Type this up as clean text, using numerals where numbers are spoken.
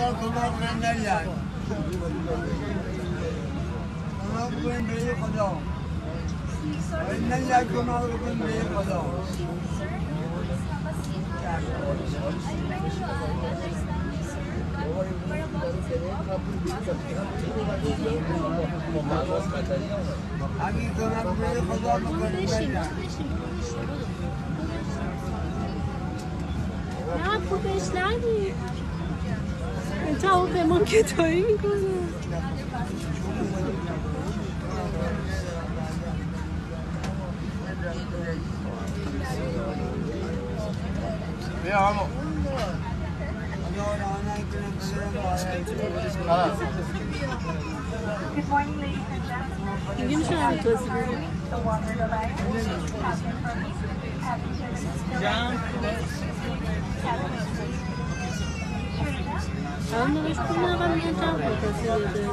kadar dolar verenler yani. Donar bugün büyük kadar. Benden yer donar bugün büyük kadar. Hangi donar büyük kadar bugün büyük yani. نه پولش ندی جواب به ما کتایی میکنه بیا همون دیگه میشه هم توضیح بدیم الان نوش پول نقل میگه جمع توضیح بده